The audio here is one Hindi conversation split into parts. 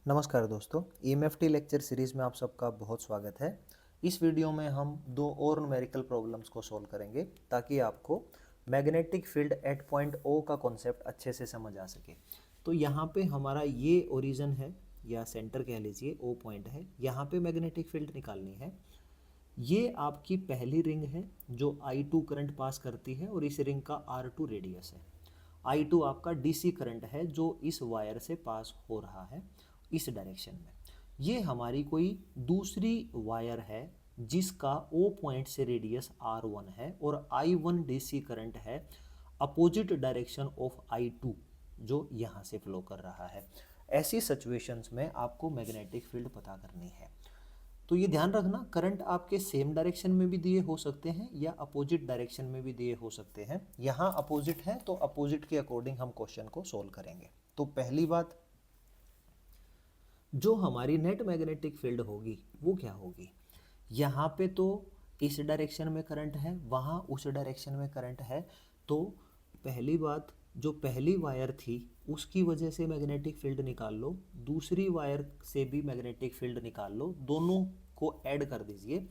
नमस्कार दोस्तों, ईएमएफटी लेक्चर सीरीज़ में आप सबका बहुत स्वागत है। इस वीडियो में हम दो और न्यूमेरिकल प्रॉब्लम्स को सॉल्व करेंगे ताकि आपको magnetic field at point O का कॉन्सेप्ट अच्छे से समझ आ सके। तो यहाँ पे हमारा ये ओरिजिन है या सेंटर कह लीजिए, ओ पॉइंट है। यहाँ पे मैग्नेटिक फील्ड निकालनी है। ये आपकी पहली रिंग है जो I2 करंट पास करती है और इस रिंग का R2 रेडियस है। I2 आपका डीसी करंट है जो इस वायर से पास हो रहा है इस डायरेक्शन में। ये हमारी कोई दूसरी वायर है जिसका O पॉइंट से रेडियस R1 है और I1 डीसी करंट है अपोजिट डायरेक्शन ऑफ I2 जो यहाँ से फ्लो कर रहा है। ऐसी सिचुएशंस में आपको मैग्नेटिक फील्ड पता करनी है। तो ये ध्यान रखना, करंट आपके सेम डायरेक्शन में भी दिए हो सकते हैं या अपोजिट डायरेक्शन में भी दिए हो सकते हैं। यहाँ अपोजिट है तो अपोजिट के अकॉर्डिंग हम क्वेश्चन को सोल्व करेंगे। तो पहली बात, जो हमारी नेट मैग्नेटिक फील्ड होगी वो क्या होगी। यहाँ पे तो इस डायरेक्शन में करंट है, वहाँ उस डायरेक्शन में करंट है। तो पहली बात, जो पहली वायर थी उसकी वजह से मैग्नेटिक फील्ड निकाल लो, दूसरी वायर से भी मैग्नेटिक फील्ड निकाल लो, दोनों को ऐड कर दीजिए।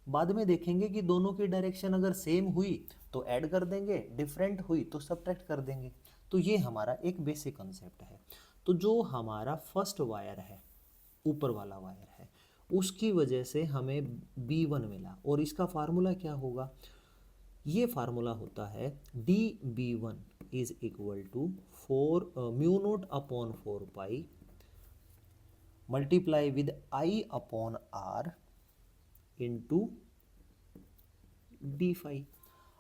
बाद में देखेंगे कि दोनों की डायरेक्शन अगर सेम हुई तो ऐड कर देंगे, डिफरेंट हुई तो सब्ट्रैक्ट कर देंगे। तो ये हमारा एक बेसिक कंसेप्ट है। तो जो हमारा फर्स्ट वायर है, ऊपर वाला वायर है, उसकी वजह से हमें B1 मिला और इसका फार्मूला क्या होगा। ये फार्मूला होता है dB1 is equal to 4μ0/4 multiply with I/R into d phi.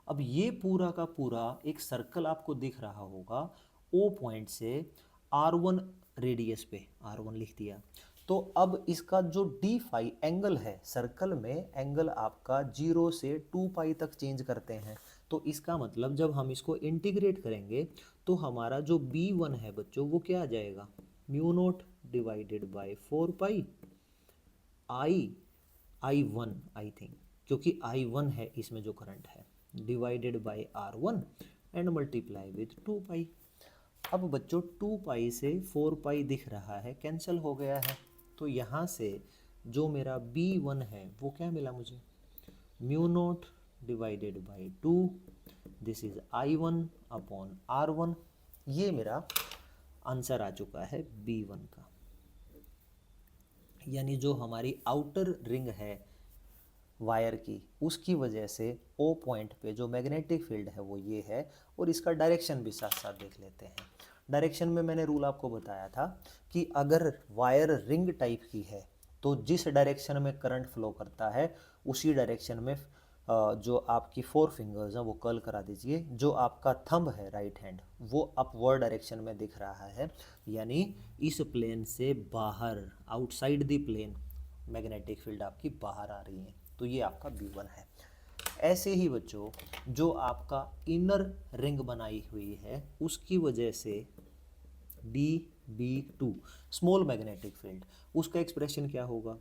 अब ये पूरा का पूरा एक सर्कल आपको दिख रहा होगा O पॉइंट से R1 रेडियस पे, R1 लिख दिया। तो अब इसका जो d फाई एंगल है, सर्कल में एंगल आपका 0 से 2 पाई तक चेंज करते हैं। तो इसका मतलब जब हम इसको इंटीग्रेट करेंगे तो हमारा जो B1 है बच्चों वो क्या आ जाएगा, μ0 divided by 4 pi I1 I think, क्योंकि I1 है इसमें जो करंट है, divided by R1 and multiply with 2 pi. अब बच्चों 2 पाई से 4 पाई दिख रहा है, कैंसिल हो गया है। तो यहाँ से जो मेरा B1 है वो क्या मिला मुझे, μ0 divided by 2, this is I1/R1। ये मेरा आंसर आ चुका है B1 का। यानी जो हमारी आउटर रिंग है वायर की, उसकी वजह से O पॉइंट पे जो मैग्नेटिक फील्ड है वो ये है। और इसका डायरेक्शन भी साथ साथ देख लेते हैं। डायरेक्शन में मैंने रूल आपको बताया था कि अगर वायर रिंग टाइप की है तो जिस डायरेक्शन में करंट फ्लो करता है उसी डायरेक्शन में जो आपकी 4 फिंगर्स हैं वो कर्ल करा दीजिए। जो आपका थंब है राइट हैंड वो अपवर्ड डायरेक्शन में दिख रहा है, यानी इस प्लेन से बाहर, outside the plane magnetic field आपकी बाहर आ रही है। तो ये आपका B1 है। ऐसे ही बच्चों, जो आपका इनर रिंग बनाई हुई है उसकी वजह से dB2 स्मॉल मैग्नेटिक फील्ड, उसका एक्सप्रेशन क्या होगा,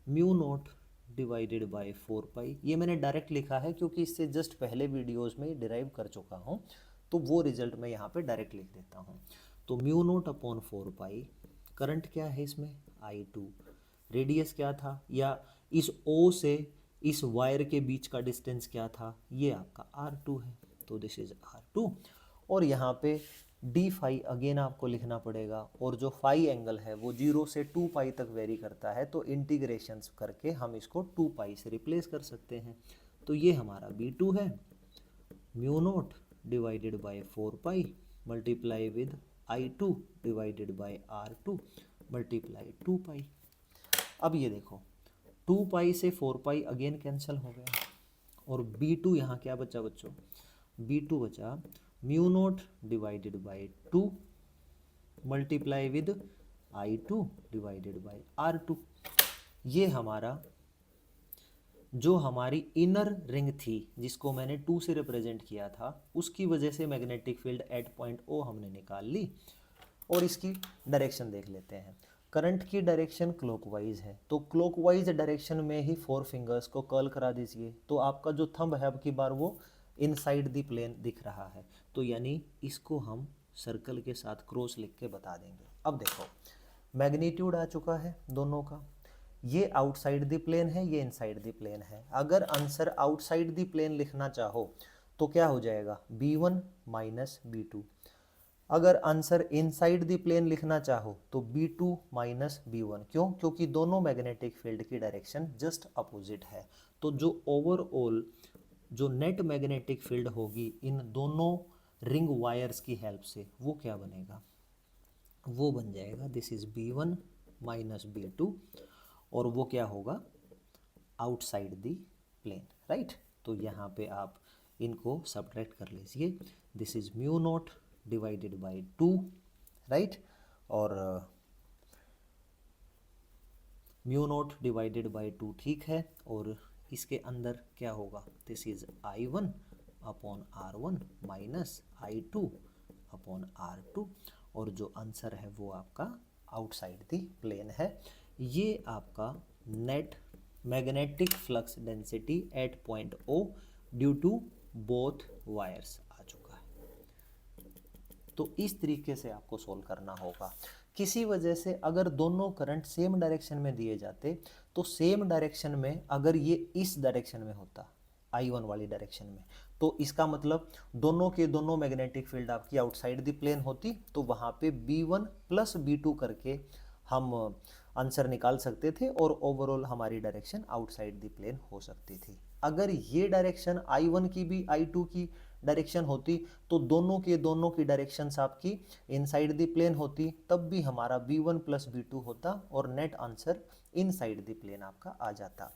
μ0 डिवाइडेड बाई 4 पाई। ये मैंने डायरेक्ट लिखा है क्योंकि इससे जस्ट पहले वीडियोस में डिराइव कर चुका हूँ, तो वो रिजल्ट मैं यहाँ पे डायरेक्ट लिख देता हूँ। तो μ0/4 पाई, करंट क्या है इसमें I2, रेडियस क्या था या इस O से इस वायर के बीच का डिस्टेंस क्या था, ये आपका R2 है। तो दिस इज R2। और यहाँ पे d फाई अगेन आपको लिखना पड़ेगा, और जो फाई एंगल है वो 0 से 2 पाई तक वेरी करता है। तो इंटीग्रेशंस करके हम इसको 2 पाई से रिप्लेस कर सकते हैं। तो ये हमारा B2 है, μ0 divided by 4 pi multiply with I2 divided by R2 multiply 2 pi. अब ये देखो 2 पाई से 4 पाई अगेन कैंसिल हो गया, और B2 यहाँ क्या बचा बच्चों, B2 बचा μ0 divided by 2 multiply with I2 divided by R2। ये हमारा जो हमारी इनर रिंग थी जिसको मैंने 2 से रिप्रेजेंट किया था, उसकी वजह से magnetic field at point O हमने निकाल ली। और इसकी डायरेक्शन देख लेते हैं। करंट की डायरेक्शन क्लॉकवाइज है, तो क्लॉकवाइज डायरेक्शन में ही 4 फिंगर्स को कर्ल करा दीजिए। तो आपका जो थंब है अब की बार वो इनसाइड द प्लेन दिख रहा है। तो यानी इसको हम सर्कल के साथ क्रॉस लिख के बता देंगे। अब देखो, मैग्नीट्यूड आ चुका है दोनों का, ये आउटसाइड द प्लेन है, ये इनसाइड द प्लेन है। अगर आंसर आउटसाइड द प्लेन लिखना चाहो तो क्या हो जाएगा, b1 माइनस b2। अगर आंसर इनसाइड द प्लेन लिखना चाहो तो b2 माइनस b1। क्यों? क्योंकि दोनों मैग्नेटिक फील्ड की डायरेक्शन जस्ट अपोजिट है। तो जो ओवरऑल जो नेट मैग्नेटिक फील्ड होगी इन दोनों रिंग वायर्स की हेल्प से, वो क्या बनेगा, वो बन जाएगा this is b1 minus b2, और वो क्या होगा, आउटसाइड दी प्लेन, राइट। तो यहाँ पे आप इनको सब्ट्रैक्ट कर लीजिए, this is mu naught divided by 2, right, और म्यू नॉट डिवाइडेड बाई 2 ठीक है, और इसके अंदर क्या होगा, this is I1 upon R1 minus I2 upon R2, और जो आंसर है वो आपका आउटसाइड दी प्लेन है। ये आपका net magnetic flux density at point O due to both wires आ चुका है। तो इस तरीके से आपको सोल्व करना होगा। किसी वजह से अगर दोनों करंट सेम डायरेक्शन में दिए जाते तो सेम डायरेक्शन में अगर ये इस डायरेक्शन में होता I1 वाली डायरेक्शन में, तो इसका मतलब दोनों के दोनों मैग्नेटिक फील्ड आपकी आउटसाइड द प्लेन होती, तो वहाँ पे b1 प्लस b2 करके हम आंसर निकाल सकते थे और ओवरऑल हमारी डायरेक्शन आउटसाइड द प्लेन हो सकती थी। अगर ये डायरेक्शन I1 की भी I2 की डायरेक्शन होती तो दोनों के दोनों की डायरेक्शंस आपकी इनसाइड द प्लेन होती, तब भी हमारा b1 प्लस b2 होता और net answer inside the plane आपका आ जाता।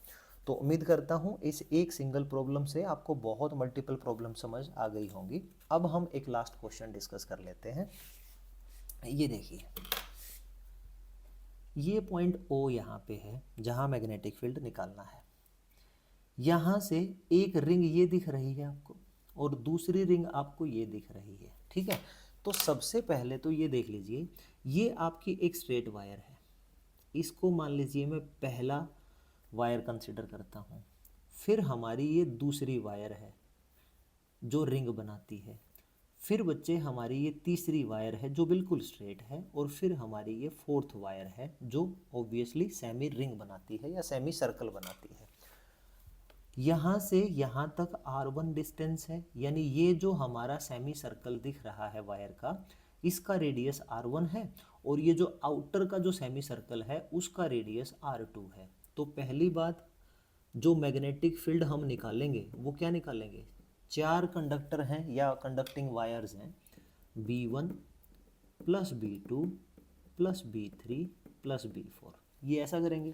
तो उम्मीद करता हूँ इस एक सिंगल प्रॉब्लम से आपको बहुत मल्टीपल प्रॉब्लम समझ आ गई होंगी। अब हम एक लास्ट क्वेश्चन डिस्कस कर लेते हैं। ये देखिए, ये पॉइंट O यहाँ पे है जहाँ मैग्नेटिक फील्ड निकालना है। यहाँ से एक रिंग ये दिख रही है आपको और दूसरी रिंग आपको ये दिख रही है, ठीक है। तो सबसे पहले तो ये देख लीजिए, ये आपकी एक स्ट्रेट वायर है, इसको मान लीजिए मैं पहला वायर कंसिडर करता हूँ। फिर हमारी ये दूसरी वायर है जो रिंग बनाती है, फिर बच्चे हमारी ये तीसरी वायर है जो बिल्कुल स्ट्रेट है, और फिर हमारी ये फोर्थ वायर है जो ऑब्वियसली सेमी रिंग बनाती है या सेमी सर्कल बनाती है। यहाँ से यहाँ तक R1 डिस्टेंस है, यानी ये जो हमारा सेमी सर्कल दिख रहा है वायर का, इसका रेडियस R1 है, और ये जो आउटर का जो सेमी सर्कल है उसका रेडियस R2 है। तो पहली बात, जो मैग्नेटिक फील्ड हम निकालेंगे वो क्या निकालेंगे, 4 कंडक्टर हैं या कंडक्टिंग वायर्स हैं, B1 plus B2 plus B3 plus B4, ये ऐसा करेंगे।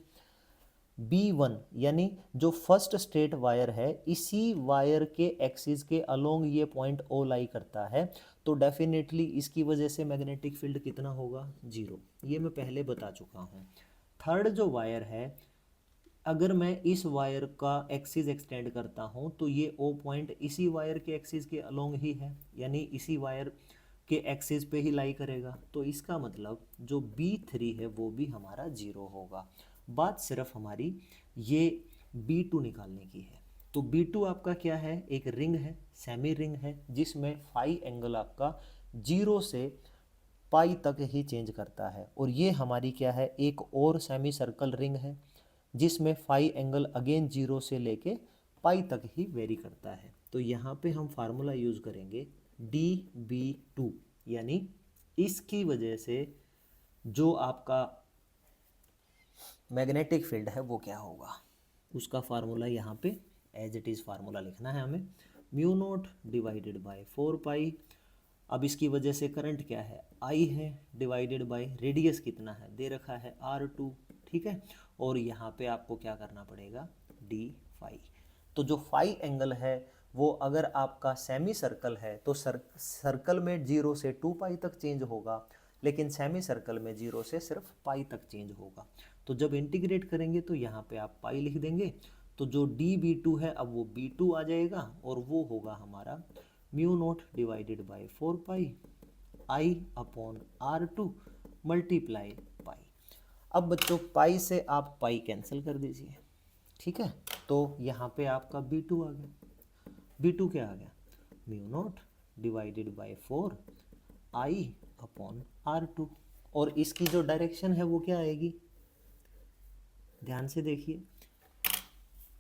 B1 यानी जो फर्स्ट स्ट्रेट वायर है, इसी वायर के एक्सिस के अलोंग ये पॉइंट O लाई करता है, तो डेफिनेटली इसकी वजह से मैग्नेटिक फील्ड कितना होगा, 0। ये मैं पहले बता चुका हूँ। थर्ड जो वायर है, अगर मैं इस वायर का एक्सिस एक्सटेंड करता हूँ तो ये O पॉइंट इसी वायर के एक्सिस के अलोंग ही है, यानी इसी वायर के एक्सिस पे ही लाई करेगा, तो इसका मतलब जो B3 है वो भी हमारा 0 होगा। बात सिर्फ हमारी ये B2 निकालने की है। तो B2 आपका क्या है, एक रिंग है, सेमी रिंग है, जिसमें फाई एंगल आपका 0 से पाई तक ही चेंज करता है, और ये हमारी क्या है, एक और सेमी सर्कल रिंग है जिसमें फाई एंगल अगेन 0 से लेके पाई तक ही वेरी करता है। तो यहाँ पे हम फार्मूला यूज करेंगे DB2, यानी इसकी वजह से जो आपका मैग्नेटिक फील्ड है वो क्या होगा, उसका फार्मूला यहाँ पे एज इट इज़ फार्मूला लिखना है हमें, म्यू नॉट डिवाइडेड बाय 4 पाई। अब इसकी वजह से करंट क्या है, I है, डिवाइडेड बाय रेडियस कितना है, दे रखा है R2, ठीक है, और यहाँ पे आपको क्या करना पड़ेगा, D फाई। तो जो फाई एंगल है वो अगर आपका सेमी सर्कल है तो सर्कल में 0 से 2 पाई तक चेंज होगा, लेकिन सेमी सर्कल में 0 से सिर्फ पाई तक चेंज होगा। तो जब इंटीग्रेट करेंगे तो यहाँ पे आप पाई लिख देंगे, तो जो DB2 है अब वो B2 आ जाएगा, और वो होगा हमारा mu naught divided by 4 pi I upon R2 multiply pi. अब बच्चों पाई से आप पाई कैंसिल कर दीजिए, ठीक है, तो यहाँ पे आपका B2 आ गया। B2 क्या आ गया, mu naught divided by 4 I upon R2, और इसकी जो डायरेक्शन है वो क्या आएगी, ध्यान से देखिए,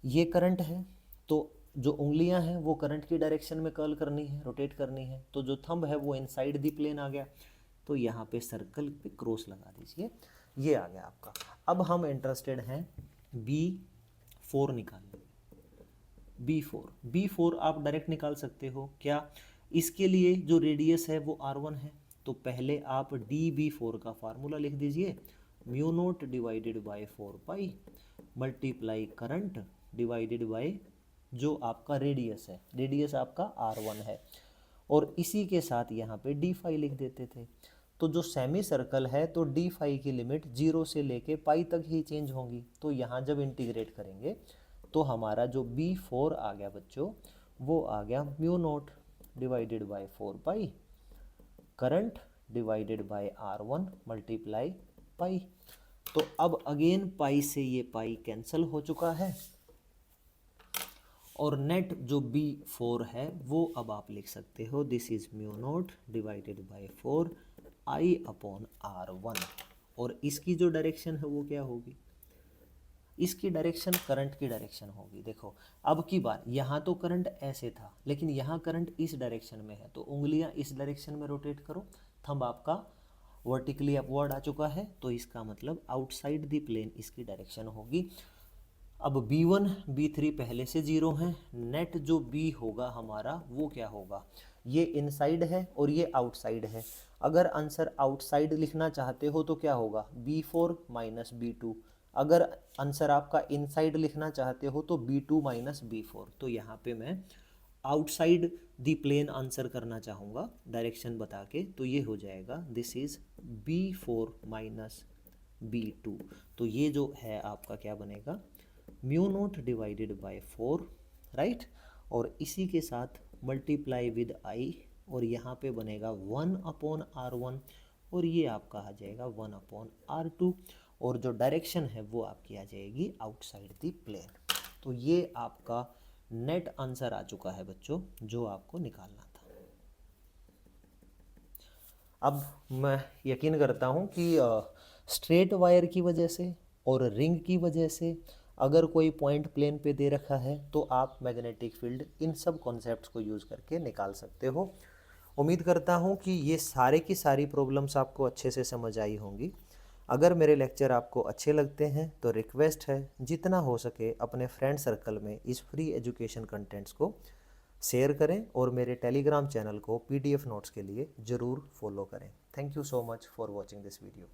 ये करंट है तो जो उंगलियां हैं वो करंट की डायरेक्शन में कर्ल करनी है, रोटेट करनी है, तो जो थंब है वो इनसाइड दी प्लेन आ गया, तो यहाँ पे सर्कल पे क्रॉस लगा दीजिए, ये आ गया आपका। अब हम इंटरेस्टेड हैं B4 निकालने में। B4 आप डायरेक्ट निकाल सकते हो क्या, इसके लिए जो रेडियस है वो R1 है, तो पहले आप DB4 का फार्मूला लिख दीजिए, mu naught divided by 4 pi multiply current divided by जो आपका रेडियस है, रेडियस आपका R1 है, और इसी के साथ यहाँ पे D5 लिख देते थे। तो जो सेमी सर्कल है तो D5 की लिमिट 0 से लेके पाई तक ही चेंज होंगी, तो यहाँ जब इंटीग्रेट करेंगे तो हमारा जो B4 आ गया बच्चों, वो आ गया mu naught divided by 4 pi current divided by R1 multiply pi. तो अब अगेन पाई से ये पाई कैंसिल हो चुका है, और नेट जो B4 है वो अब आप लिख सकते हो, this is mu naught divided by 4 I upon R1, और इसकी जो डायरेक्शन है वो क्या होगी, इसकी डायरेक्शन करंट की डायरेक्शन होगी। देखो अब की बार यहाँ तो करंट ऐसे था, लेकिन यहाँ करंट इस डायरेक्शन में है, तो उंगलियाँ इस डायरेक्शन में रोटेट करो, थंब आपका वर्टिकली अपवर्ड आ चुका है, तो इसका मतलब आउटसाइड द प्लेन इसकी डायरेक्शन होगी। अब B1 B3 पहले से 0 हैं, नेट जो B होगा हमारा वो क्या होगा, ये इनसाइड है और ये आउटसाइड है। अगर आंसर आउटसाइड लिखना चाहते हो तो क्या होगा, B4 माइनस B2। अगर आंसर आपका इनसाइड लिखना चाहते हो तो B2 माइनस B4। तो यहाँ पे मैं आउटसाइड दी प्लेन आंसर करना चाहूँगा डायरेक्शन बता के, तो ये हो जाएगा this is B4 minus B2। तो ये जो है आपका क्या बनेगा, mu naught divided by 4, right, और इसी के साथ मल्टीप्लाई विद I, और यहाँ पे बनेगा 1 अपॉन R1, और ये आपका आ जाएगा 1 अपॉन R2, और जो डायरेक्शन है वो आपकी आ जाएगी आउटसाइड द प्लेन। तो ये आपका नेट आंसर आ चुका है बच्चों, जो आपको निकालना था। अब मैं यकीन करता हूँ कि स्ट्रेट वायर की वजह से और रिंग की वजह से अगर कोई पॉइंट प्लेन पे दे रखा है तो आप मैग्नेटिक फील्ड इन सब कॉन्सेप्ट्स को यूज़ करके निकाल सकते हो। उम्मीद करता हूँ कि ये सारे की सारी प्रॉब्लम्स आपको अच्छे से समझ आई होंगी। अगर मेरे लेक्चर आपको अच्छे लगते हैं तो रिक्वेस्ट है जितना हो सके अपने फ्रेंड सर्कल में इस फ्री एजुकेशन कंटेंट्स को शेयर करें, और मेरे टेलीग्राम चैनल को PDF नोट्स के लिए ज़रूर फॉलो करें। Thank you so much for watching this video.